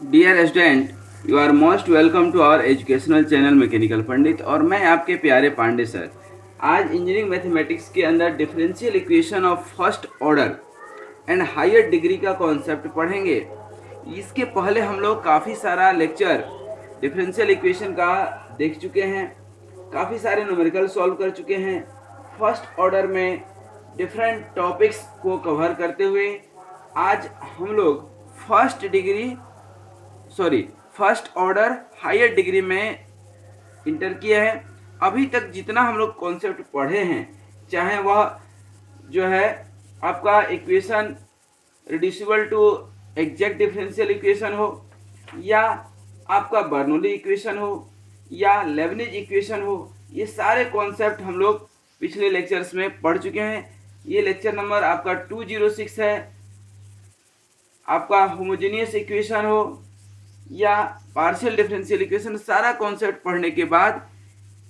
Dear student, you are most welcome to our educational channel mechanical Pandit. और मैं आपके प्यारे पांडे सर। आज इंजीनियरिंग मैथमेटिक्स के अंदर differential equation of first order and higher degree का कॉन्सेप्ट पढ़ेंगे। इसके पहले हम लोग काफ़ी सारा लेक्चर डिफरेंशियल इक्वेशन का देख चुके हैं, काफ़ी सारे न्यूमेरिकल सॉल्व कर चुके हैं। फर्स्ट ऑर्डर में डिफरेंट टॉपिक्स को कवर करते हुए आज हम लोग first degree sorry first order higher degree में इंटर किया है। अभी तक जितना हम लोग कॉन्सेप्ट पढ़े हैं, चाहे वह जो है आपका equation reducible to exact differential equation हो, या आपका बर्नौली इक्वेशन हो, या लेबनिज इक्वेशन हो, ये सारे कॉन्सेप्ट हम लोग पिछले लेक्चर्स में पढ़ चुके हैं। ये लेक्चर नंबर आपका 206 है। आपका होमोजेनियस इक्वेशन हो या पार्शियल डिफरेंशियल इक्वेशन, सारा कॉन्सेप्ट पढ़ने के बाद,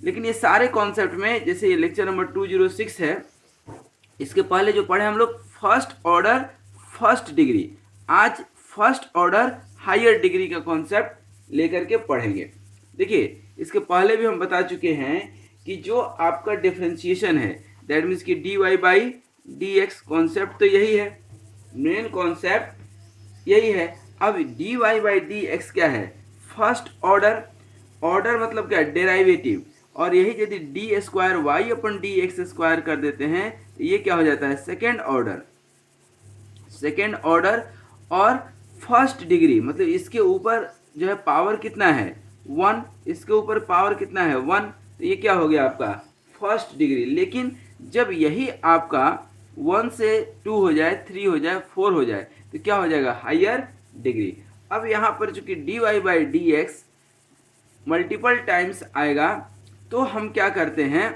लेकिन ये सारे कॉन्सेप्ट में जैसे ये लेक्चर नंबर 206 है, इसके पहले जो पढ़े हम लोग फर्स्ट ऑर्डर फर्स्ट डिग्री, आज फर्स्ट ऑर्डर हायर डिग्री का कॉन्सेप्ट लेकर के पढ़ेंगे। देखिए, इसके पहले भी हम बता चुके हैं कि जो आपका डिफरेंशिएशन है, दैट मीन्स कि d Y by D x concept तो यही है, मेन कॉन्सेप्ट यही है। अब d Y by D x क्या है? First order. ऑर्डर मतलब क्या? डेराइवेटिव। और यही यदि डी स्क्वायर वाई अपन डी एक्स स्क्वायर कर देते हैं तो ये क्या हो जाता है? Second order. सेकेंड ऑर्डर और फर्स्ट डिग्री मतलब इसके ऊपर जो है पावर कितना है? 1। इसके ऊपर पावर कितना है? 1। तो ये क्या हो गया आपका? First degree. लेकिन जब यही आपका 1 से 2 हो जाए, 3 हो जाए, 4 हो जाए तो क्या हो जाएगा? Higher degree. अब यहाँ पर चूंकि d Y by D x multiple times आएगा तो हम क्या करते हैं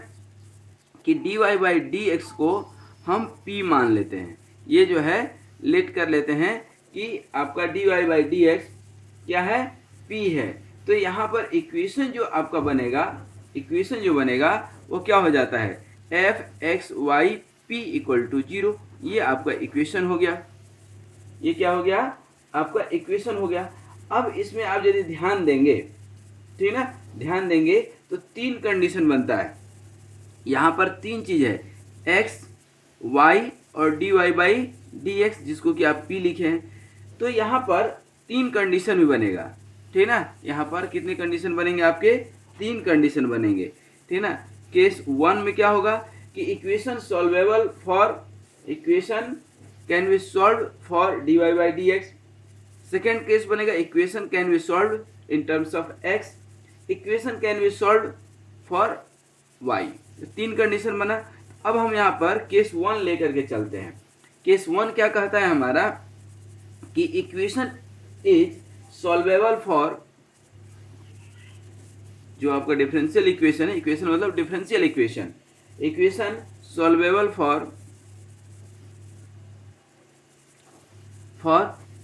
कि d Y by D x को हम पी मान लेते हैं। ये जो है लेट कर लेते हैं कि आपका d Y by D x क्या है? पी है। तो यहाँ पर इक्वेशन जो आपका बनेगा, इक्वेशन जो बनेगा वो क्या हो जाता है? F x y p equal to 0। ये आपका इक्वेशन हो गया। ये क्या हो गया? आपका इक्वेशन हो गया। अब इसमें आप यदि ध्यान देंगे, ठीक है ना, ध्यान देंगे तो 3 कंडीशन बनता है। यहाँ पर 3 चीज है, एक्स वाई और d Y by D x, जिसको कि आप पी लिखे हैं। तो यहाँ पर 3 कंडीशन भी बनेगा, ठीक ना। यहाँ पर कितने कंडीशन बनेंगे आपके? 3 कंडीशन बनेंगे, ठीक ना। केस 1 में क्या होगा कि equation solvable for, equation can be solve for D Y by D X. Second case बनेगा equation can be solve in terms of X, equation can be solve for Y. 3 condition बना। अब हम यहाँ पर केस 1 लेकर के चलते हैं। केस 1 क्या कहता है हमारा कि इक्वेशन इज सॉल्वेबल फॉर, जो आपका डिफरेंशियल इक्वेशन है, इक्वेशन मतलब differential equation, equation solvable for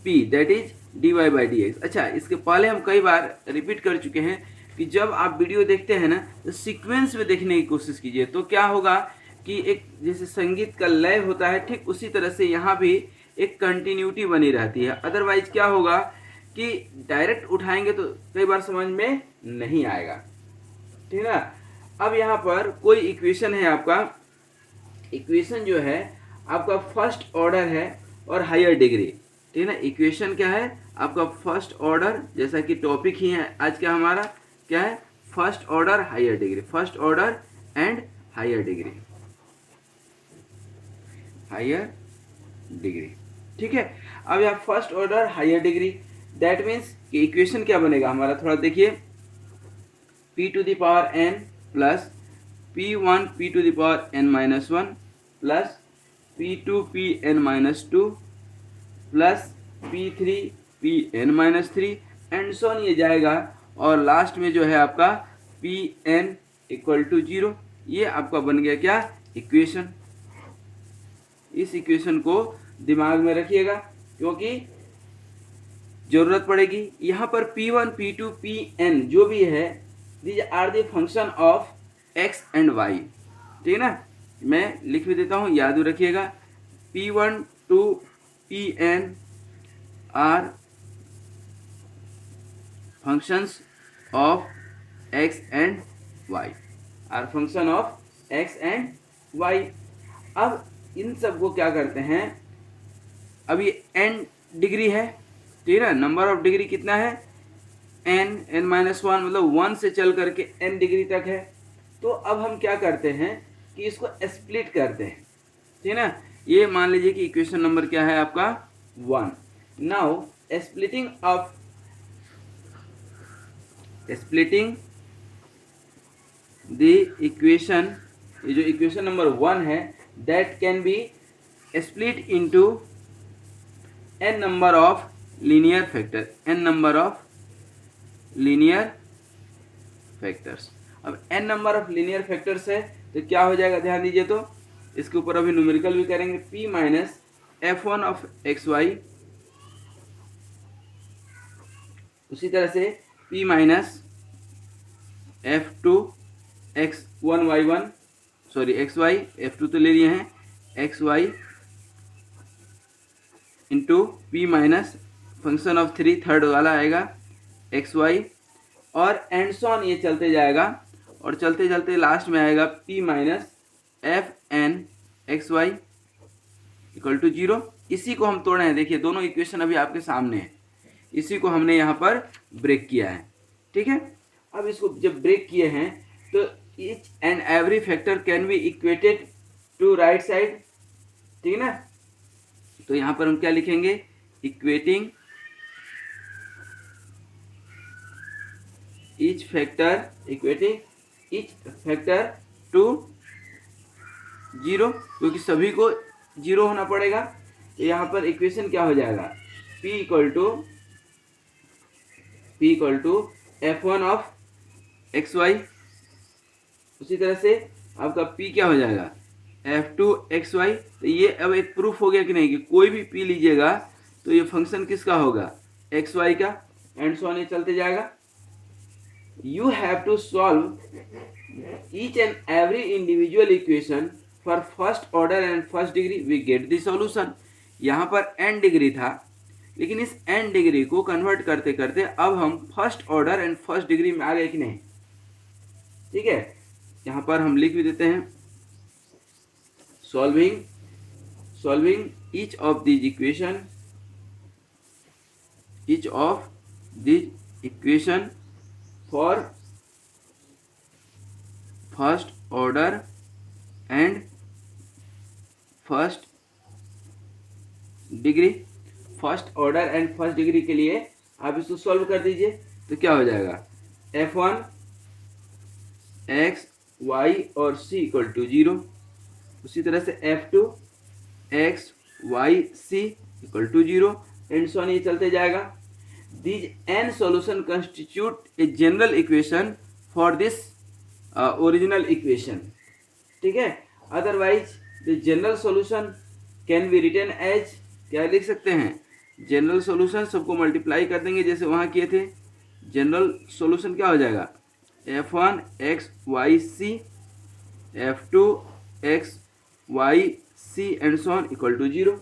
p that is d Y by D x. अच्छा, इसके पहले हम कई बार रिपीट कर चुके हैं कि जब आप वीडियो देखते हैं ना तो सीक्वेंस में देखने की कोशिश कीजिए। तो क्या होगा कि एक जैसे संगीत का लय होता है, ठीक उसी तरह से यहाँ भी एक कंटिन्यूटी बनी रहती है। अदरवाइज क्या होगा कि डायरेक्ट उठाएंगे तो कई बार समझ में नहीं आएगा, ठीक है ना। अब यहाँ पर कोई इक्वेशन है आपका, इक्वेशन जो है आपका फर्स्ट ऑर्डर है और हायर डिग्री, ठीक है ना। इक्वेशन क्या है आपका? फर्स्ट ऑर्डर, जैसा कि टॉपिक ही है आज का हमारा, क्या है? First order higher degree, first order and higher degree, higher degree, ठीक है। अब यहाँ first order higher degree, that means कि इक्वेशन क्या बनेगा हमारा? थोड़ा देखिए, p to the power n plus p1 p to the power n minus 1 plus p2 pn minus 2 plus p3 pn minus 3 and so on ये जाएगा। और last में जो है आपका pn इक्वल टू 0। ये आपका बन गया क्या? इक्वेशन। इस इक्वेशन को दिमाग में रखिएगा क्योंकि जरूरत पड़ेगी। यहाँ पर p1 p2 pn जो भी है, these are the function of x and y, ठीक है ना। मैं लिख भी देता हूँ, याद रखिएगा। p1 to pn are functions of x and y are function of x and y। अब इन सब को क्या करते हैं, अब ये n डिग्री है, ठीक है ना, नंबर ऑफ डिग्री कितना है n -1, मतलब 1 से चल करके n डिग्री तक है। तो अब हम क्या करते हैं कि इसको स्प्लिट करते हैं, ठीक है ना। ये मान लीजिए कि इक्वेशन नंबर क्या है आपका 1। नाउ स्प्लिटिंग द इक्वेशन, ये जो इक्वेशन नंबर 1 है that can be split into n number of linear factor, n number of linear factors. अब n number of linear factors है तो क्या हो जाएगा, ध्यान दीजिए। तो इसके ऊपर अभी न्यूमेरिकल भी करेंगे, p minus f1 of xy, उसी तरह से p minus f2 x1y1, sorry xy, f2 तो ले लिए हैं, xy into p minus function of 3 third वाला आएगा xy, और एंड सॉन ये चलते जाएगा और चलते चलते लास्ट में आएगा p minus f n x y equal to 0। इसी को हम तोड़े हैं, देखिए दोनों इक्वेशन अभी आपके सामने है, इसी को हमने यहाँ पर ब्रेक किया है, ठीक है। अब इसको जब ब्रेक किए हैं तो each and every factor can be equated to right side, ठीक है ना। तो यहाँ पर हम क्या लिखेंगे, इक्वेटिंग ईच फैक्टर टू 0, क्योंकि सभी को 0 होना पड़ेगा। तो यहाँ पर इक्वेशन क्या हो जाएगा, p equal to f1 of xy, उसी तरह से आपका p क्या हो जाएगा f2 xy। तो ये अब एक प्रूफ हो गया कि नहीं, कि कोई भी p लीजिएगा तो ये फंक्शन किसका होगा, xy का, एंड सो ऑन चलते जाएगा। You have to solve each and every individual equation for first order and first degree, we get the solution। यहाँ पर n डिग्री था, लेकिन इस n डिग्री को कन्वर्ट करते करते अब हम first order and first degree में आ गए कि नहीं, ठीक है। यहाँ पर हम लिख भी देते हैं, solving each of this equation for first order and first degree. First order and first degree के लिए आप इसको सॉल्व कर दीजिए, तो क्या हो जाएगा, f1 x y और c इक्वल टू 0, उसी तरह से f2 x y c equal to 0, and so on ये चलते जाएगा। These n solution constitute a general equation for this original equation, ठीक है। Otherwise the general solution can be written as, क्या लिख सकते हैं, जनरल सॉल्यूशन सबको मल्टीप्लाई कर देंगे जैसे वहाँ किए थे। जनरल सॉल्यूशन क्या हो जाएगा, f1 x y c, f2 x y c and so on equal to 0।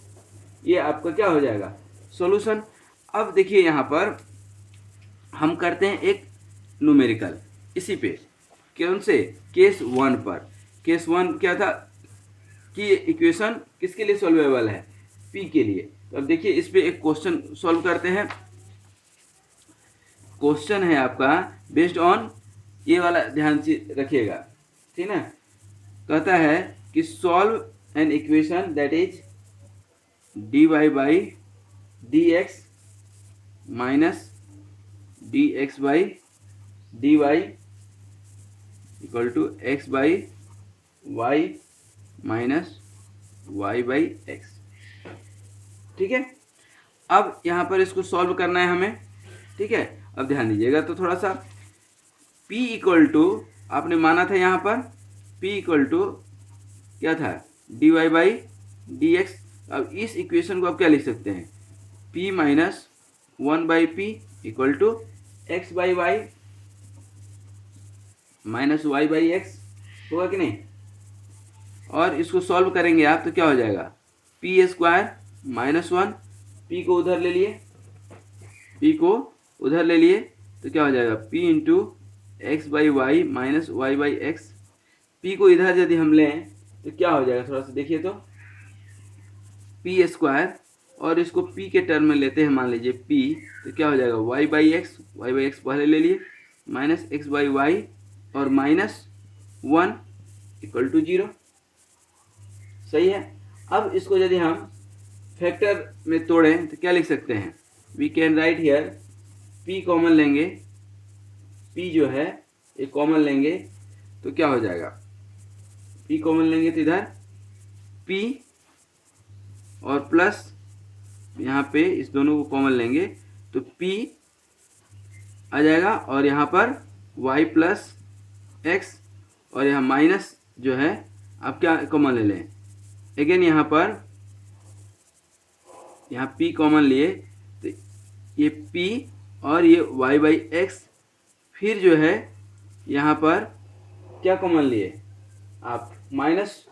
ये आपका क्या हो जाएगा, सॉल्यूशन। अब देखिए यहाँ पर हम करते हैं एक न्यूमेरिकल, इसी पे, कौन से, केस 1 पर। केस 1 क्या था कि इक्वेशन किसके लिए सॉल्वेबल है, p के लिए। तो अब देखिए इस पे एक क्वेश्चन सॉल्व करते हैं। क्वेश्चन है आपका बेस्ड ऑन, ये वाला ध्यान से रखिएगा, ठीक है ना। कहता है कि solve an equation that is dy by dx minus dx by dy equal to x by y minus y by x, ठीक है। अब यहाँ पर इसको सॉल्व करना है हमें, ठीक है। अब ध्यान दीजिएगा तो थोड़ा सा, p इक्वल टू आपने माना था यहाँ पर, p इक्वल टू क्या था, dy बाई dx। अब इस इक्वेशन को आप क्या लिख सकते हैं, p minus 1 by p equal to x by y minus y by x, होगा कि नहीं। और इसको सॉल्व करेंगे आप तो क्या हो जाएगा, पी स्क्वायर माइनस 1, पी को उधर ले लिए, तो क्या हो जाएगा p into x by y minus y by x. p को इधर यदि हम लें तो क्या हो जाएगा, थोड़ा सा देखिए तो, पी स्क्वायर, और इसको p के टर्म में लेते हैं, मान लीजिए p, तो क्या हो जाएगा वाई बाई एक्स पहले ले लिए, माइनस एक्स बाई वाई और माइनस 1 इक्वल टू 0। सही है। अब इसको यदि हम फैक्टर में तोड़ें तो क्या लिख सकते हैं, we can write here, p common लेंगे, p जो है ये कॉमन लेंगे तो क्या हो जाएगा, p कॉमन लेंगे तो इधर p और प्लस यहाँ पे इस दोनों को कॉमन लेंगे तो p आ जाएगा, और यहाँ पर y प्लस एक्स, और यहाँ माइनस जो है आप क्या कॉमन ले लें, अगेन यहाँ पर यहाँ p कॉमन लिए तो ये p और ये y बाई एक्स, फिर जो है यहाँ पर क्या कॉमन लिए आप, माइनस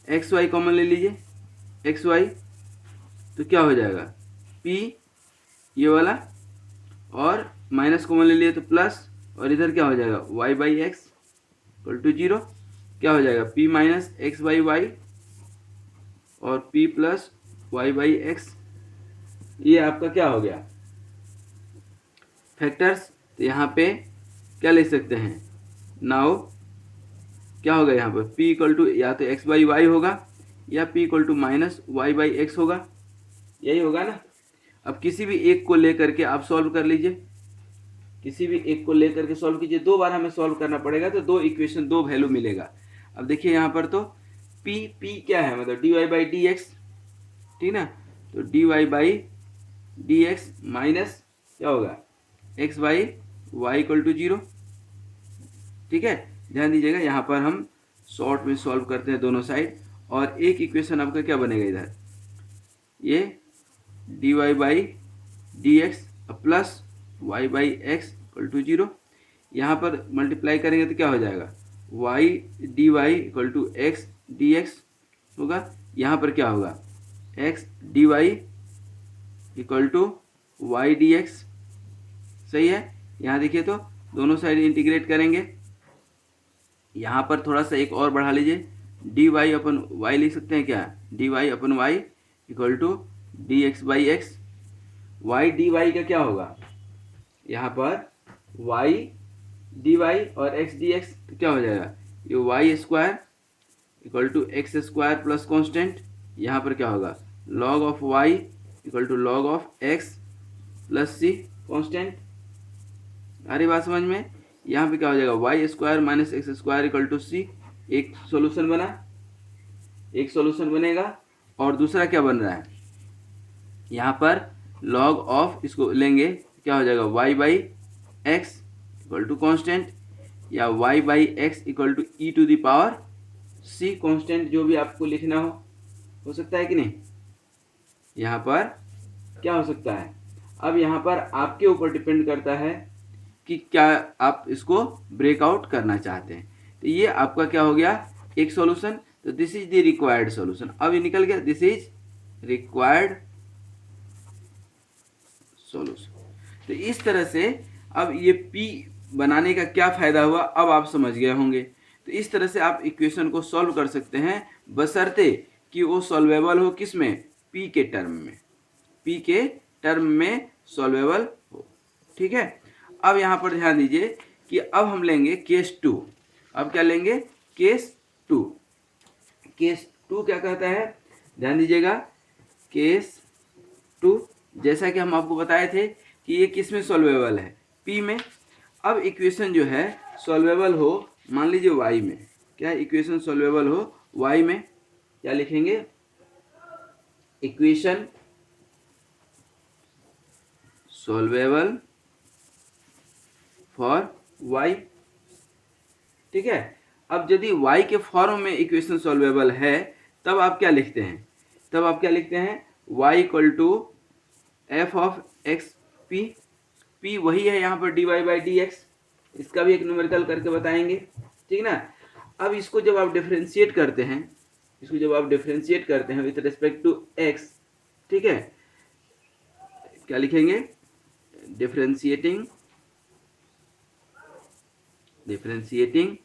एक्स वाई कॉमन ले लीजिए, एक्स वाई, तो क्या हो जाएगा p ये वाला, और माइनस कॉमन ले लिए तो प्लस, और इधर क्या हो जाएगा y by x equal to 0। क्या हो जाएगा p minus x by y और p plus y by x, ये आपका क्या हो गया फैक्टर्स। तो यहाँ पे क्या ले सकते हैं, नाउ क्या होगा यहाँ पर p इक्वल टू या तो x बाई वाई होगा या p equal to minus y by x होगा, यही होगा ना। अब किसी भी एक को लेकर के आप सॉल्व कर लीजिए, किसी भी एक को लेकर के सॉल्व कीजिए, 2 बार हमें सॉल्व करना पड़ेगा तो 2 इक्वेशन 2 वैल्यू मिलेगा। अब देखिए यहाँ पर तो p क्या है, मतलब d Y by D x, ठीक ना, तो d Y by D x minus क्या होगा x by y equal to 0। ठीक है, ध्यान दीजिएगा यहाँ पर हम शॉर्ट में सॉल्व करते हैं दोनों साइड, और एक इक्वेशन आपका क्या बनेगा इधर, ये d Y by D x plus y by x equal to 0, यहाँ पर मल्टीप्लाई करेंगे तो क्या हो जाएगा y d Y equal to x d x होगा, यहाँ पर क्या होगा x d Y equal to y d x. सही है, यहाँ देखिए तो दोनों साइड इंटीग्रेट करेंगे, यहाँ पर थोड़ा सा एक और बढ़ा लीजिए, डी वाई अपन वाई लिख सकते हैं क्या, d y upon y equal to d x by x. Y d y का क्या होगा, यहाँ पर वाई डी वाई और एक्स डी एक्स, तो क्या हो जाएगा ये y square equal to x square plus constant, यहाँ पर क्या होगा log of y equal to log of x plus c constant. अरे बात समझ में, यहाँ पे क्या हो जाएगा Y square minus x square equal to सी, एक सॉल्यूशन बना, एक सॉल्यूशन बनेगा, और दूसरा क्या बन रहा है यहाँ पर लॉग ऑफ, इसको लेंगे क्या हो जाएगा Y by x equal to constant, या Y by x equal to E to the power C constant, जो भी आपको लिखना हो सकता है कि नहीं, यहाँ पर क्या हो सकता है। अब यहाँ पर आपके ऊपर डिपेंड करता है कि क्या आप इसको ब्रेकआउट करना चाहते हैं। तो ये आपका क्या हो गया एक सॉल्यूशन, तो this is the required solution, अब ये निकल गया दिस इज रिक्वायर्ड सॉल्यूशन। तो इस तरह से अब ये p बनाने का क्या फ़ायदा हुआ अब आप समझ गए होंगे। तो इस तरह से आप इक्वेशन को सॉल्व कर सकते हैं, बशर्ते कि वो सॉल्वेबल हो किस में, p के टर्म में, p के टर्म में सॉल्वेबल हो। ठीक है, अब यहाँ पर ध्यान दीजिए कि अब हम लेंगे केस 2। अब क्या लेंगे केस 2। केस 2 क्या कहता है, ध्यान दीजिएगा, केस 2 जैसा कि हम आपको बताए थे कि ये किस में सॉल्वेबल है, p में। अब इक्वेशन जो है सॉल्वेबल हो मान लीजिए y में, क्या इक्वेशन सॉल्वेबल हो y में, क्या लिखेंगे इक्वेशन सॉल्वेबल फॉर y। ठीक है, अब यदि y के फॉर्म में इक्वेशन सॉल्वेबल है तब आप क्या लिखते हैं, तब आप क्या लिखते हैं y equal to f of x p, p वही है यहाँ पर d Y by D x, इसका भी एक न्यूमेरिकल करके बताएंगे। ठीक ना, अब इसको जब आप डिफरेंशिएट करते हैं, इसको जब आप डिफरेंशिएट करते हैं विथ रिस्पेक्ट टू x, ठीक है, क्या लिखेंगे differentiating differentiating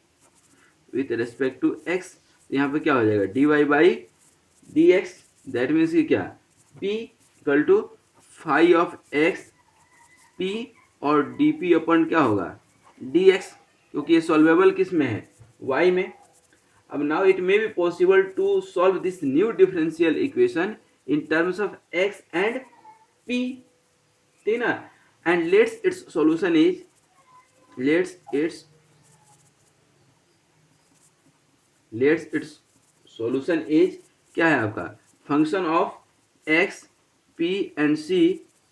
with respect to x, यहाँ पे क्या हो जाएगा d Y by D x, that means कि क्या p equal to five of x p और डी पी अपन क्या होगा डी एक्स, क्योंकि ये सॉल्वेबल किस में है y में। अब now it may be possible to solve this new differential equation in terms of x and p, ठीक ना, and let's its solution is let's its solution is क्या है आपका function of x p and c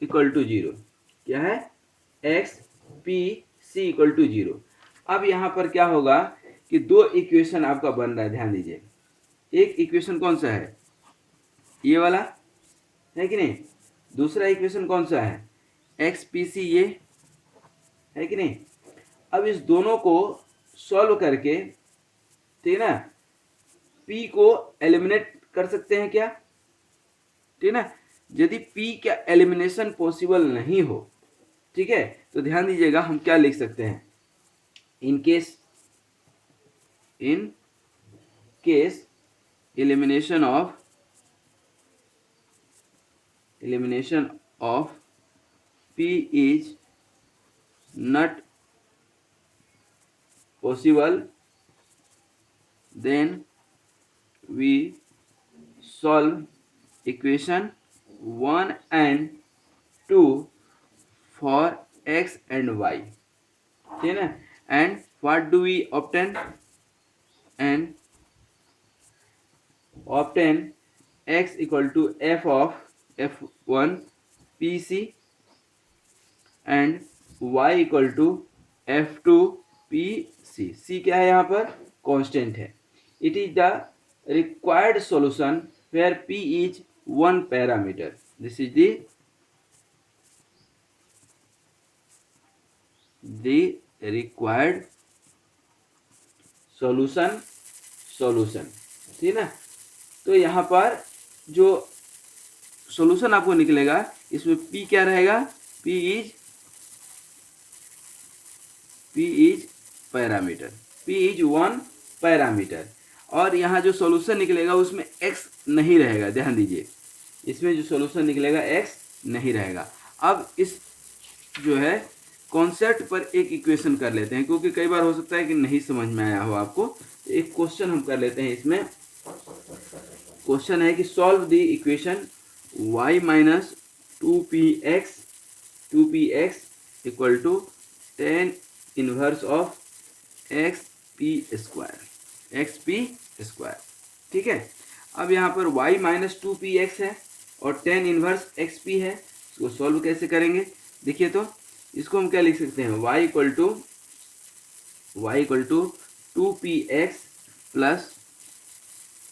equal to zero, क्या है x p c equal to zero. अब यहाँ पर क्या होगा कि दो इक्वेशन आपका बन रहा है, ध्यान दीजिए। एक इक्वेशन कौन सा है ये वाला है कि नहीं, दूसरा इक्वेशन कौन सा है एक्स पी सी, ये है कि नहीं। अब इस दोनों को सॉल्व करके, ठीक है ना, p को एलिमिनेट कर सकते हैं क्या, ठीक है ना। यदि p का एलिमिनेशन पॉसिबल नहीं हो, ठीक है, तो ध्यान दीजिएगा हम क्या लिख सकते हैं, in case elimination of p is not possible, then we solve equation 1 and 2 for x and y, ठीक है ना। and what do we obtain, and obtain x equal to f of f1 pc and y equal to f2 pc। c क्या है यहाँ पर constant है। It is the required solution where p is one parameter. This is the required solution, ठीक है ना। तो यहाँ पर जो सॉल्यूशन आपको निकलेगा इसमें p क्या रहेगा, p is parameter, p is one parameter. और यहाँ जो सॉल्यूशन निकलेगा उसमें x नहीं रहेगा, ध्यान दीजिए, इसमें जो सॉल्यूशन निकलेगा x नहीं रहेगा। अब इस जो है कॉन्सेप्ट पर एक इक्वेशन कर लेते हैं, क्योंकि कई बार हो सकता है कि नहीं समझ में आया हो आपको। एक क्वेश्चन हम कर लेते हैं। इसमें क्वेश्चन है कि solve the equation y minus 2px equal to 10 inverse of xp square, ठीक है। अब यहाँ पर y माइनस 2px है और 10 इनवर्स xp है, इसको सॉल्व कैसे करेंगे देखिए। तो इसको हम क्या लिख सकते हैं, y equal to 2px plus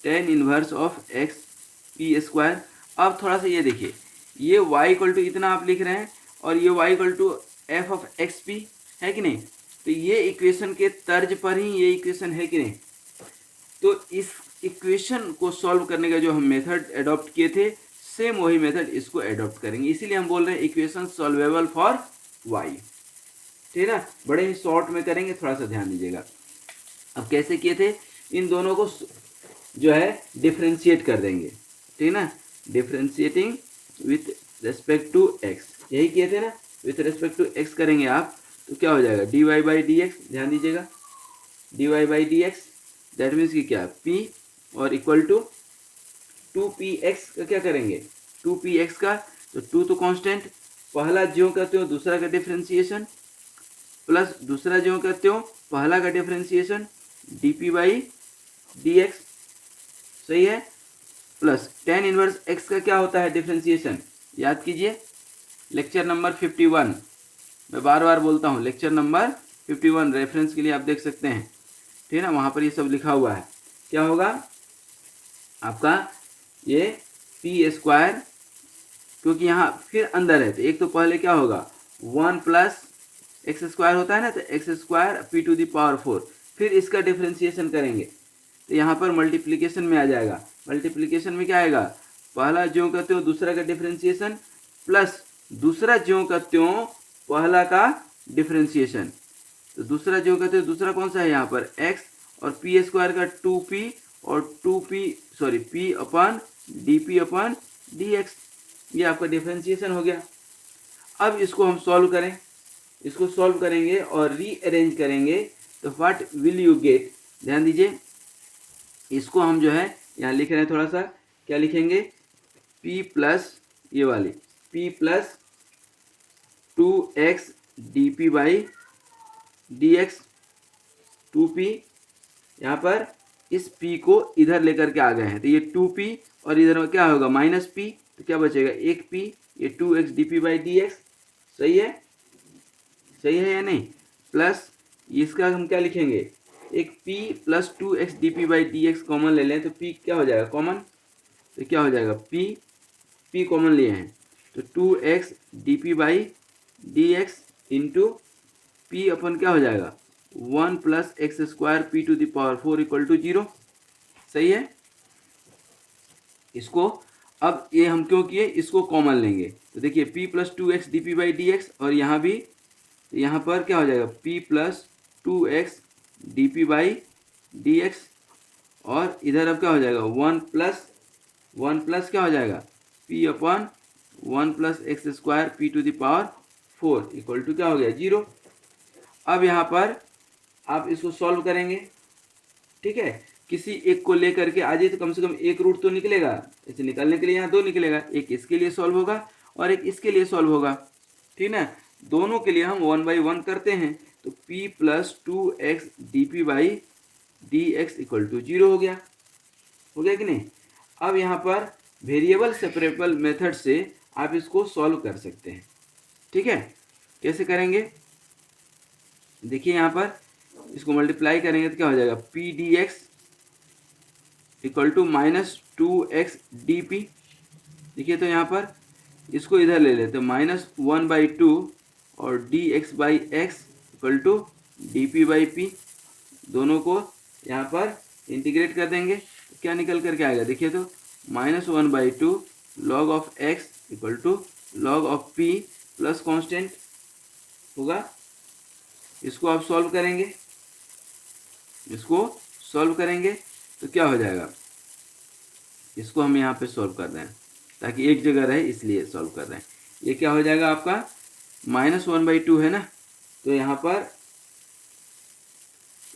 10 inverse of xp square. अब थोड़ा सा ये देखिए, ये y इक्वल टू इतना आप लिख रहे हैं और ये y equal to f of xp है कि नहीं। तो ये इक्वेशन के तर्ज पर ही ये इक्वेशन है कि नहीं। तो इस इक्वेशन को सॉल्व करने का जो हम मेथड एडॉप्ट किए थे, सेम वही मेथड इसको एडॉप्ट करेंगे। इसीलिए हम बोल रहे हैं इक्वेशन सॉल्वेबल फॉर y, ठीक है ना। बड़े ही शॉर्ट में करेंगे, थोड़ा सा ध्यान दीजिएगा। अब कैसे किए थे, इन दोनों को जो है डिफरेंशिएट कर देंगे, ठीक है ना, differentiating with respect to x, यही किए थे ना। विथ रेस्पेक्ट टू x करेंगे आप तो क्या हो जाएगा dy बाई डी एक्स, ध्यान दीजिएगा dy by D x, that means कि क्या p और इक्वल टू 2px का क्या करेंगे 2px का, तो 2 तो कांस्टेंट, पहला ज्यों का त्यों दूसरा का डिफरेंशिएशन, प्लस दूसरा ज्यों का त्यों पहला का differentiation dp by D x, सही है, प्लस 10 इनवर्स x का क्या होता है डिफरेंशिएशन, याद कीजिए लेक्चर नंबर 51, मैं बार बार बोलता हूँ लेक्चर नंबर 51 रेफरेंस के लिए आप देख सकते हैं, ठीक है ना, वहाँ पर ये सब लिखा हुआ है। क्या होगा आपका ये p स्क्वायर, क्योंकि यहाँ फिर अंदर है तो एक तो पहले क्या होगा 1 प्लस एक्स स्क्वायर होता है ना, तो x square p to the power 4, फिर इसका डिफरेंशिएशन करेंगे तो यहाँ पर मल्टीप्लिकेशन में आ जाएगा। मल्टीप्लिकेशन में क्या आएगा, पहला ज्यों का त्यों दूसरा का डिफरेंशिएशन प्लस दूसरा ज्यों का त्यों पहला का डिफरेंशिएशन, तो दूसरा जो कहते हैं दूसरा कौन सा है यहाँ पर x, और पी स्क्वायर का 2p और 2p सॉरी p अपन dx, ये आपका डिफरेंशिएशन हो गया। अब इसको हम सॉल्व करें, इसको सॉल्व करेंगे और रीअरेंज करेंगे तो व्हाट विल यू गेट। ध्यान दीजिए, इसको हम जो है यहाँ लिख रहे हैं, थोड़ा सा क्या लिखेंगे, p प्लस ये वाली p plus 2x dp by dx, 2p, यहाँ पर इस p को इधर लेकर के आ गए हैं तो ये 2p और इधर क्या होगा माइनस p, तो क्या बचेगा एक p, ये 2x dp बाई dx। सही है, सही है या नहीं। प्लस इसका हम क्या लिखेंगे, एक p plus 2x dp by dx common ले लें तो p क्या हो जाएगा कॉमन, तो क्या हो जाएगा p कॉमन लिए हैं तो 2x dp by dx into p अपन क्या हो जाएगा 1 plus x square p to the power 4 equal to 0। सही है। इसको अब ये हम क्यों किए, इसको कॉमन लेंगे तो देखिए p plus 2x dp by dx, और यहाँ भी यहाँ पर क्या हो जाएगा p plus 2x dp by dx, और इधर अब क्या हो जाएगा 1 प्लस क्या हो जाएगा p अपन 1 plus x square p to the power 4 equal to क्या हो गया 0। अब यहाँ पर आप इसको सॉल्व करेंगे, ठीक है, किसी एक को लेकर के आ जाए तो कम से कम एक रूट तो निकलेगा, इसे निकालने के लिए यहाँ दो निकलेगा, एक इसके लिए सॉल्व होगा और एक इसके लिए सॉल्व होगा, ठीक ना। दोनों के लिए हम 1 बाई 1 करते हैं तो p plus 2x dp by dx equal to 0 हो गया कि नहीं। अब यहाँ पर वेरिएबल सेपरेबल मेथड से आप इसको सॉल्व कर सकते हैं, ठीक है। कैसे करेंगे, देखिए यहाँ पर इसको मल्टीप्लाई करेंगे तो क्या हो जाएगा p dx equal to minus 2x dp। देखिए तो यहाँ पर इसको इधर ले लेते हैं माइनस 1 बाई 2 और dx by x equal to dp by p, दोनों को यहाँ पर इंटीग्रेट कर देंगे तो क्या निकल करके आएगा, देखिए तो minus 1 by 2 log of x equal to log of p plus constant होगा। इसको आप सॉल्व करेंगे, इसको सॉल्व करेंगे तो क्या हो जाएगा, इसको हम यहाँ पे सॉल्व कर रहे हैं ताकि एक जगह रहे इसलिए सॉल्व कर रहे हैं। ये क्या हो जाएगा आपका माइनस 1 बाई 2 है ना, तो यहाँ पर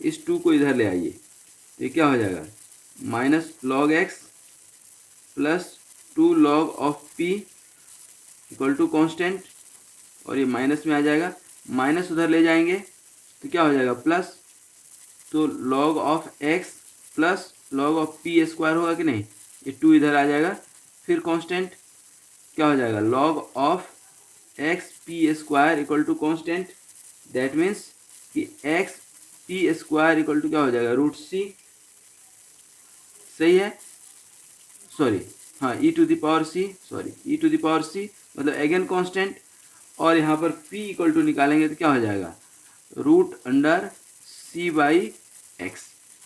इस 2 को इधर ले आइए तो ये क्या हो जाएगा minus log x plus 2 log of p equal to constant, और ये माइनस में आ जाएगा, माइनस उधर ले जाएंगे तो क्या हो जाएगा प्लस, तो log of x plus log of p square होगा कि नहीं, ये 2 इधर आ जाएगा, फिर कांस्टेंट क्या हो जाएगा log of x p square equal to constant, that means कि x p square equal to क्या हो जाएगा रूट c। सही है, सॉरी हाँ e to the power c, sorry e to the power c मतलब अगेन कांस्टेंट, और यहाँ पर p इक्वल टू निकालेंगे तो क्या हो जाएगा root under c by x.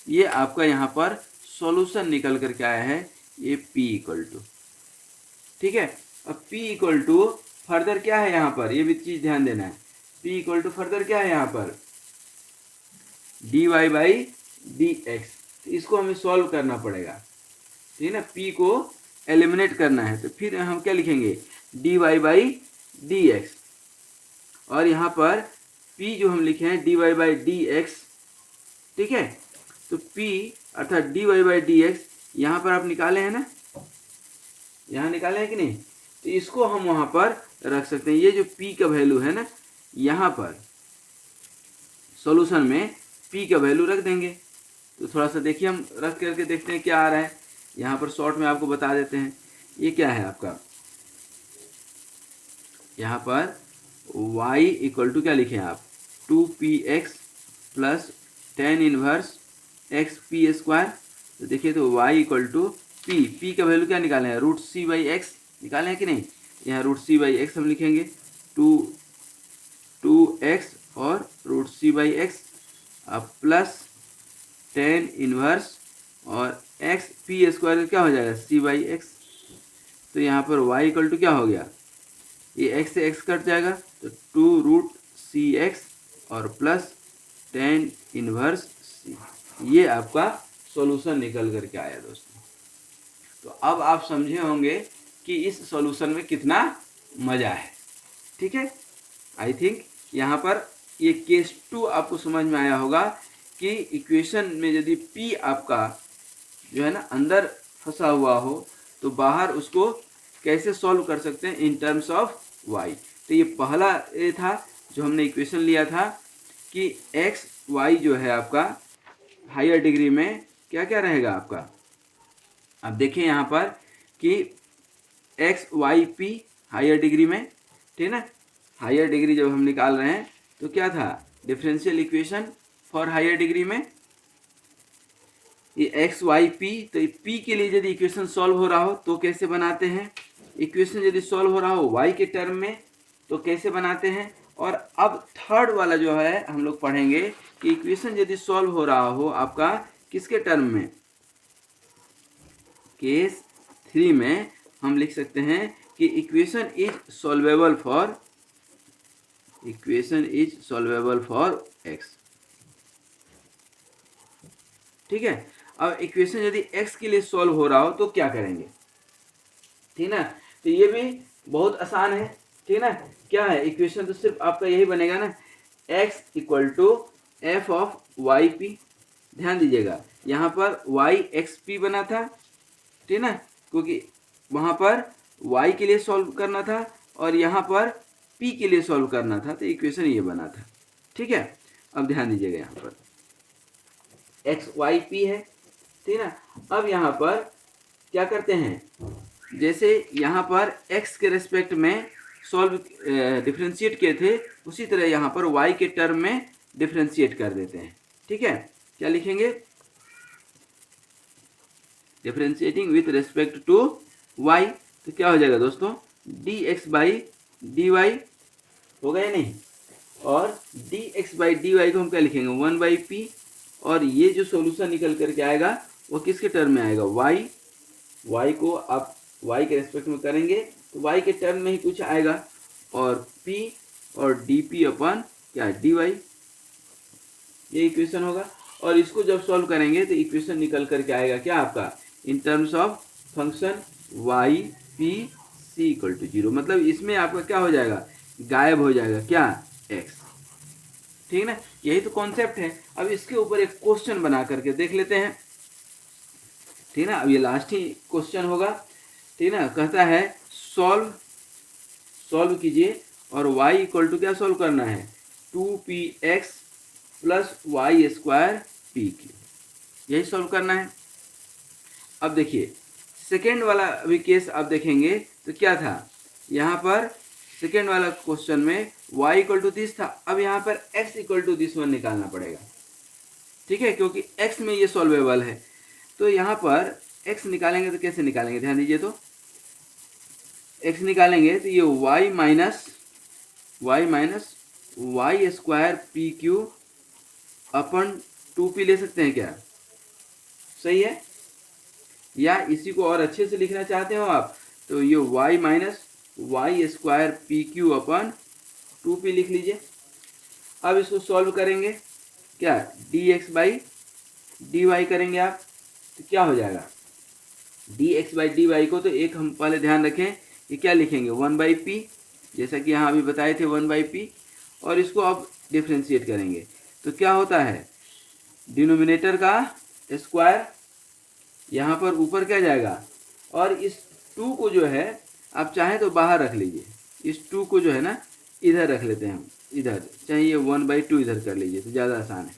ये आपका यहाँ पर सॉल्यूशन निकल करके आया है, ये p इक्वल टू, ठीक है। अब p इक्वल टू फर्दर क्या है यहाँ पर, ये भी चीज ध्यान देना है, p इक्वल टू फर्दर क्या है यहाँ पर dy बाई dx, तो इसको हमें सॉल्व करना पड़ेगा, ठीक है ना। p को एलिमिनेट करना है तो फिर हम क्या लिखेंगे dy बाई dx, और यहाँ पर p जो हम लिखे हैं dy बाई dx, ठीक है। तो p अर्थात dy बाई dx यहाँ पर आप निकाले हैं ना, यहाँ निकाले हैं कि नहीं, तो इसको हम वहाँ पर रख सकते हैं। ये जो p का वैल्यू है ना, यहाँ पर सॉल्यूशन में p का वैल्यू रख देंगे। तो थोड़ा सा देखिए हम रख करके देखते हैं क्या आ रहा है, यहाँ पर शॉर्ट में आपको बता देते हैं। ये क्या है आपका, यहाँ पर y इक्वल टू क्या लिखे आप 2px plus tan inverse x P square, तो देखिए तो y इक्वल टू p का वैल्यू क्या निकाले हैं रूट c बाई एक्स निकाले हैं कि नहीं, यहाँ रूट c बाई एक्स हम लिखेंगे 2x और रूट c बाई एक्स, अब प्लस टेन इनवर्स और एक्स पी स्क्वायर क्या हो जाएगा c बाई एक्स। तो यहाँ पर y इक्वल टू क्या हो गया, ये x से x कट जाएगा तो 2 रूट सी एक्स और प्लस इन्वर्स सी। ये आपका सॉल्यूशन निकल करके आया दोस्तों। तो अब आप समझे होंगे कि इस सॉल्यूशन में कितना मज़ा है। ठीक है, आई थिंक यहाँ पर ये केस 2 आपको समझ में आया होगा कि इक्वेशन में यदि p आपका जो है ना अंदर फंसा हुआ हो तो बाहर उसको कैसे सॉल्व कर सकते हैं इन टर्म्स ऑफ y। तो ये पहला ये था जो हमने इक्वेशन लिया था कि x y जो है आपका हायर डिग्री में क्या क्या रहेगा आपका। अब देखिए यहाँ पर कि x y p higher degree में, ठीक है ना। हायर डिग्री जब हम निकाल रहे हैं तो क्या था, differential equation for higher degree में ये एक्स वाई पी। तो पी के लिए यदि इक्वेशन सॉल्व हो रहा हो तो कैसे बनाते हैं, इक्वेशन यदि सॉल्व हो रहा हो वाई के टर्म में तो कैसे बनाते हैं। और अब थर्ड वाला जो है हम लोग पढ़ेंगे कि इक्वेशन यदि सॉल्व हो रहा हो आपका किसके टर्म में, केस 3 में हम लिख सकते हैं कि equation is solvable for x. ठीक है, अब इक्वेशन यदि x के लिए सॉल्व हो रहा हो तो क्या करेंगे, ठीक ना। तो ये भी बहुत आसान है, ठीक ना। क्या है इक्वेशन, तो सिर्फ आपका यही बनेगा ना, x equal to f of y p. ध्यान दीजिएगा यहाँ पर y एक्स पी बना था, ठीक ना, क्योंकि वहाँ पर y के लिए सॉल्व करना था और यहाँ पर p के लिए सॉल्व करना था, तो इक्वेशन ये बना था। ठीक है, अब ध्यान दीजिएगा यहाँ पर एक्स वाई पी है, ठीक ना। अब यहाँ पर क्या करते हैं, जैसे यहाँ पर x के रेस्पेक्ट में सॉल्व डिफ्रेंशिएट किए थे उसी तरह यहाँ पर y के टर्म में डिफ्रेंशिएट कर देते हैं। ठीक है, क्या लिखेंगे, differentiating with respect to y। तो क्या हो जाएगा दोस्तों, dx बाई dy होगा या नहीं, और dx बाई dy को हम क्या लिखेंगे 1 बाई पी। और ये जो सॉल्यूशन निकल करके आएगा वो किसके टर्म में आएगा, y को आप y के रेस्पेक्ट में करेंगे तो y के टर्म में ही कुछ आएगा, और p और dp अपन क्या dy, ये इक्वेशन होगा। और इसको जब सॉल्व करेंगे तो इक्वेशन निकल करके आएगा क्या आपका, in terms of function y p c equal to 0। मतलब इसमें आपका क्या हो जाएगा, गायब हो जाएगा क्या, x। ठीक ना, यही तो कॉन्सेप्ट है। अब इसके ऊपर एक क्वेश्चन बना करके देख लेते हैं, ठीक ना। अब ये लास्ट ही क्वेश्चन होगा, ठीक ना। कहता है सॉल्व कीजिए और y इक्वल टू क्या सॉल्व करना है, 2px plus Y square P q, यही सॉल्व करना है। अब देखिए सेकेंड वाला अभी केस आप देखेंगे तो क्या था, यहाँ पर सेकेंड वाला क्वेश्चन में y इक्वल टू दिस था, अब यहाँ पर x equal to this one निकालना पड़ेगा। ठीक है, क्योंकि x में ये सॉल्वेबल है। तो यहाँ पर x निकालेंगे तो कैसे निकालेंगे, ध्यान दीजिए। तो x निकालेंगे तो ये y minus Y square P Q upon 2p ले सकते हैं क्या, सही है। या इसी को और अच्छे से लिखना चाहते हो आप तो ये y minus Y square P Q upon 2p लिख लीजिए। अब इसको सॉल्व करेंगे क्या, dx बाई dy करेंगे आप, तो क्या हो जाएगा, dx बाई dy को तो एक हम पहले ध्यान रखें कि क्या लिखेंगे 1 बाई पी, जैसा कि यहाँ अभी बताए थे 1 बाई पी। और इसको अब डिफ्रेंशिएट करेंगे तो क्या होता है, डिनोमिनेटर का स्क्वायर यहाँ पर ऊपर क्या जाएगा, और इस 2 को जो है आप चाहें तो बाहर रख लीजिए, इस 2 को जो है ना इधर रख लेते हैं हम, इधर चाहिए 1 बाई 2 इधर कर लीजिए तो ज़्यादा आसान है,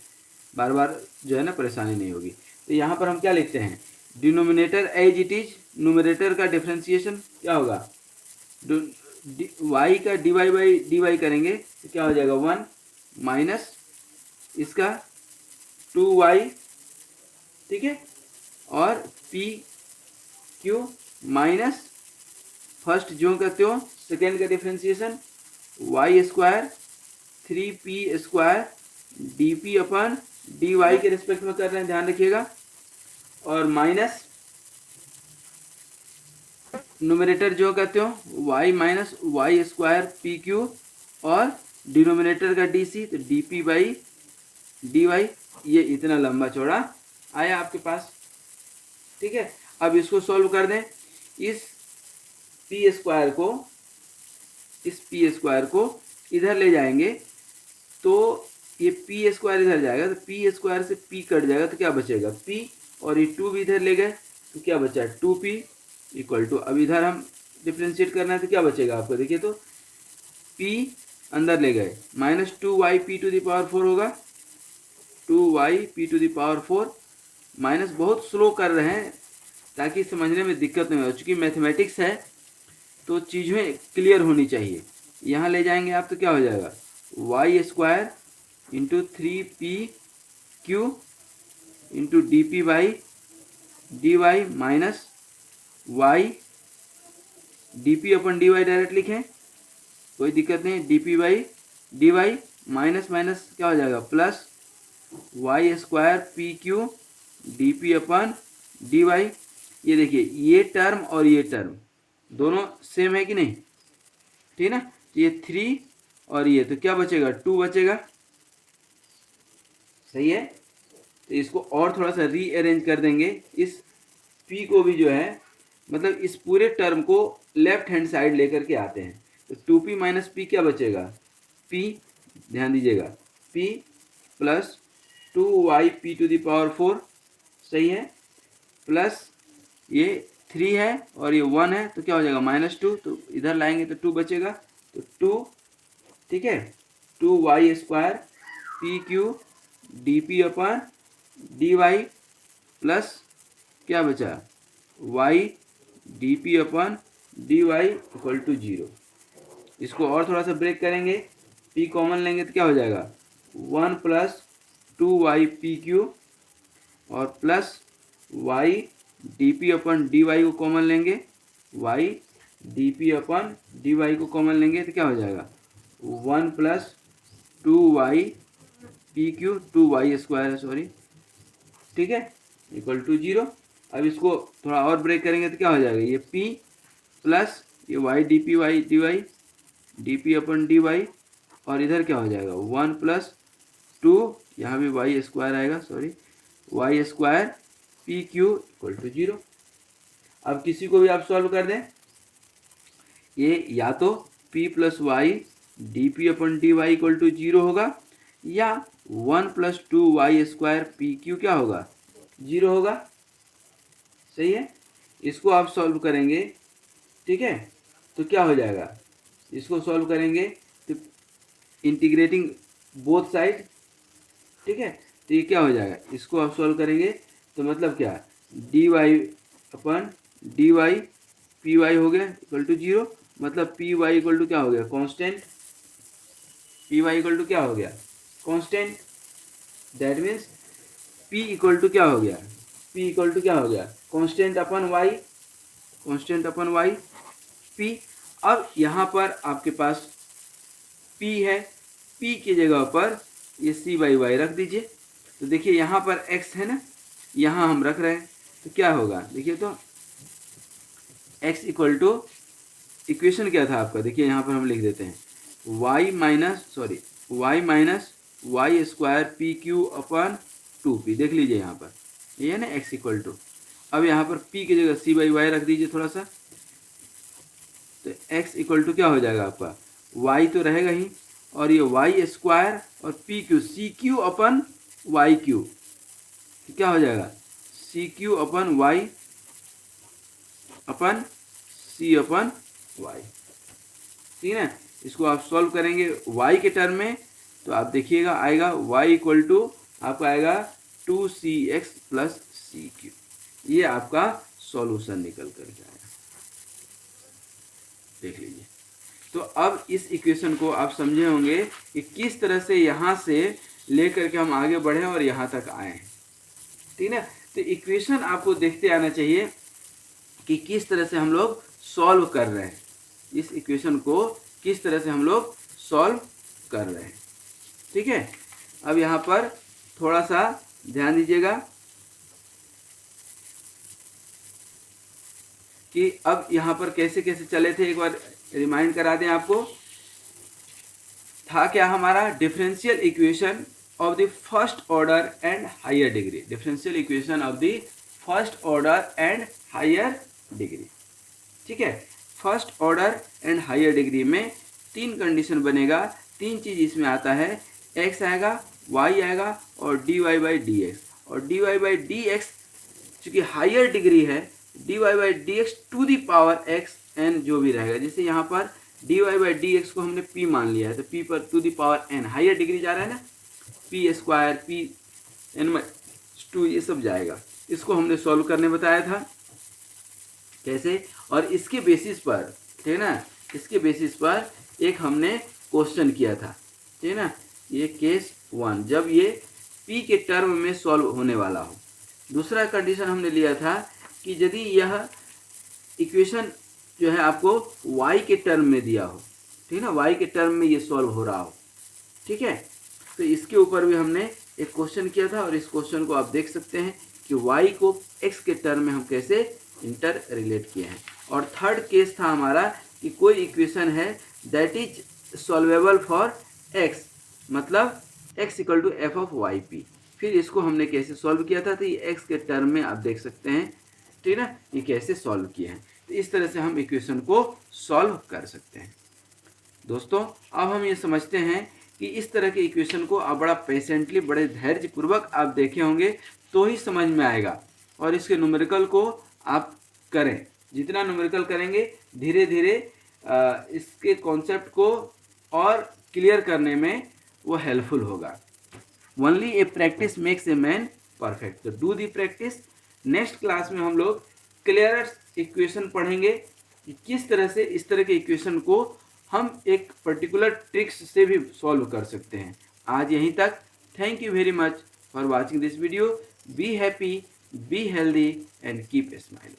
बार बार जो है ना परेशानी नहीं होगी। तो यहाँ पर हम क्या लिखते हैं, denominator as it is, numerator का डिफ्रेंशिएशन क्या होगा, y का dy बाई dy करेंगे तो क्या हो जाएगा 1 माइनस इसका 2y, ठीक है, और p q माइनस फर्स्ट जो का त्यों सेकेंड का differentiation y square 3p square dp अपन dy के रिस्पेक्ट में कर रहे हैं, ध्यान रखिएगा, और माइनस न्यूमरेटर जो कहते हो y minus Y square P q और डिनोमिनेटर का डी सी, तो d P by D Y, ये इतना लंबा चौड़ा आया आपके पास। ठीक है, अब इसको सॉल्व कर दें। इस पी स्क्वायर को इधर ले जाएंगे तो ये पी स्क्वायर इधर जाएगा, तो पी स्क्वायर से पी कट जाएगा तो क्या बचेगा पी, और ये टू भी इधर ले गए तो क्या बचा टू पी इक्वल टू, अब इधर हम डिफ्रेंशिएट करना है तो क्या बचेगा आपको, देखिए तो पी अंदर ले गए minus two y p to the power 4 होगा, 2y p to the power 4 minus, बहुत स्लो कर रहे हैं ताकि समझने में दिक्कत नहीं हो, चूँकि मैथमेटिक्स है तो चीज़ें क्लियर होनी चाहिए। यहाँ ले जाएंगे आप तो क्या हो जाएगा Y square into 3pq into D P by D Y minus Y D P upon D Y direct लिखें कोई दिक्कत नहीं, D P by D Y minus minus क्या हो जाएगा plus Y square P Q D P अपन D Y. ये देखिए ये टर्म और ये टर्म दोनों सेम है कि नहीं, ठीक है ना, ये 3 और ये तो क्या बचेगा 2 बचेगा, सही है। तो इसको और थोड़ा सा रीअरेंज कर देंगे, इस p को भी जो है मतलब इस पूरे टर्म को लेफ्ट हैंड साइड लेकर के आते हैं, तो 2p माइनस पी क्या बचेगा p, ध्यान दीजिएगा p plus 2y p to the power 4, सही है, प्लस ये 3 है और ये 1 है तो क्या हो जाएगा -2, तो इधर लाएंगे तो 2 बचेगा, तो 2, ठीक है, 2y square P Q D P अपन डी वाई प्लस क्या बचा y D P upon D Y equal to 0। इसको और थोड़ा सा ब्रेक करेंगे, p कॉमन लेंगे तो क्या हो जाएगा 1 प्लस 2y पी क्यू और प्लस y डी पी अपन डी वाई को कॉमन लेंगे, y डी पी अपन डी वाई को कॉमन लेंगे तो क्या हो जाएगा 1 plus 2y P Q 2y square है सॉरी, ठीक है, इक्वल टू 0। अब इसको थोड़ा और ब्रेक करेंगे तो क्या हो जाएगा ये p प्लस ये y डी पी अपन डी वाई और इधर क्या हो जाएगा 1 प्लस 2, यहाँ भी y स्क्वायर आएगा sorry, y square P q equal to 0। अब किसी को भी आप सॉल्व कर दें, ये या तो p plus y D P upon D Y equal to 0 होगा या 1 plus 2y square P Q क्या होगा 0 होगा, सही है। इसको आप सॉल्व करेंगे, ठीक है, तो क्या हो जाएगा, इसको सॉल्व करेंगे तो इंटीग्रेटिंग बोथ साइड, ठीक है, तो ये क्या हो जाएगा, इसको आप सॉल्व करेंगे तो मतलब क्या डी वाई अपन डी वाई पी वाई हो गया इक्वल टू 0, मतलब पी वाई इक्वल टू क्या हो गया constant, p y equal to क्या हो गया constant, that means p equal to क्या हो गया, पी इक्वल टू क्या हो गया कांस्टेंट अपन वाई, कांस्टेंट अपन वाई पी। अब यहाँ पर आपके पास p है, p की जगह पर ये c बाई वाई रख दीजिए, तो देखिए यहाँ पर x है ना, यहाँ हम रख रहे हैं तो क्या होगा, देखिए तो x इक्वल टू इक्वेशन क्या था आपका, देखिए यहाँ पर हम लिख देते हैं y minus Y square P Q upon 2p, देख लीजिए यहाँ पर ये है ना x इक्वल टू, अब यहाँ पर p की जगह c बाई वाई रख दीजिए थोड़ा सा, तो x इक्वल टू क्या हो जाएगा आपका y तो रहेगा ही और ये y स्क्वायर और पी क्यू सी क्यू अपन वाई क्यू, क्या हो जाएगा सी क्यू अपन वाई अपन सी अपन वाई, ठीक है ना। इसको आप सॉल्व करेंगे y के टर्म में तो आप देखिएगा आएगा y इक्वल टू आपका आएगा 2cx प्लस सी क्यू, ये आपका सॉल्यूशन निकल कर जाएगा, देख लीजिए। तो अब इस इक्वेशन को आप समझे होंगे कि किस तरह से यहाँ से लेकर के हम आगे बढ़े और यहाँ तक आए हैं, ठीक है। तो इक्वेशन आपको देखते आना चाहिए कि किस तरह से हम लोग सॉल्व कर रहे हैं, इस इक्वेशन को किस तरह से हम लोग सॉल्व कर रहे हैं, ठीक है। अब यहाँ पर थोड़ा सा ध्यान दीजिएगा कि अब यहाँ पर कैसे कैसे चले थे, एक बार रिमाइंड करा दें आपको। था क्या हमारा differential equation of the first order and higher degree, differential equation of the first order and higher degree। ठीक है, first order and higher degree में तीन कंडीशन बनेगा, तीन चीज इसमें आता है, x आएगा, y आएगा और dy बाई डी एक्स। और dy बाई डी एक्स चूँकि हायर डिग्री है, dy by D x to the power x n जो भी रहेगा, जैसे यहाँ पर dy बाई डी एक्स को हमने p मान लिया है तो p पर to the power n, higher degree जा रहा है ना, p square p n to ये सब जाएगा। इसको हमने सॉल्व करने बताया था कैसे, और इसके बेसिस पर, ठीक है ना, इसके बेसिस पर एक हमने क्वेश्चन किया था, ठीक है ना, ये केस 1 जब ये p के टर्म में सॉल्व होने वाला हो। दूसरा कंडीशन हमने लिया था कि यदि यह इक्वेशन जो है आपको y के टर्म में दिया हो, ठीक है ना, y के टर्म में ये सॉल्व हो रहा हो, ठीक है, तो इसके ऊपर भी हमने एक क्वेश्चन किया था और इस क्वेश्चन को आप देख सकते हैं कि y को x के टर्म में हम कैसे इंटर रिलेट किए हैं। और थर्ड केस था हमारा कि कोई इक्वेशन है that is solvable for x, मतलब x equal to f of y p. फिर इसको हमने कैसे सॉल्व किया था, तो ये x के टर्म में आप देख सकते हैं, ठीक है ना, ये कैसे सॉल्व किए हैं। तो इस तरह से हम इक्वेशन को सॉल्व कर सकते हैं। दोस्तों अब हम ये समझते हैं कि इस तरह के इक्वेशन को आप बड़ा पेशेंटली, बड़े धैर्यपूर्वक आप देखे होंगे तो ही समझ में आएगा, और इसके न्यूमेरिकल को आप करें, जितना न्यूमेरिकल करेंगे धीरे धीरे इसके कॉन्सेप्ट को और क्लियर करने में वो हेल्पफुल होगा। Only a practice makes a man perfect, तो do the practice. Next class में हम लोग क्लियर इक्वेशन पढ़ेंगे कि किस तरह से इस तरह के इक्वेशन को हम एक पर्टिकुलर ट्रिक्स से भी सॉल्व कर सकते हैं। आज यहीं तक। Thank you very much for watching this video. Be happy, be healthy and keep smiling.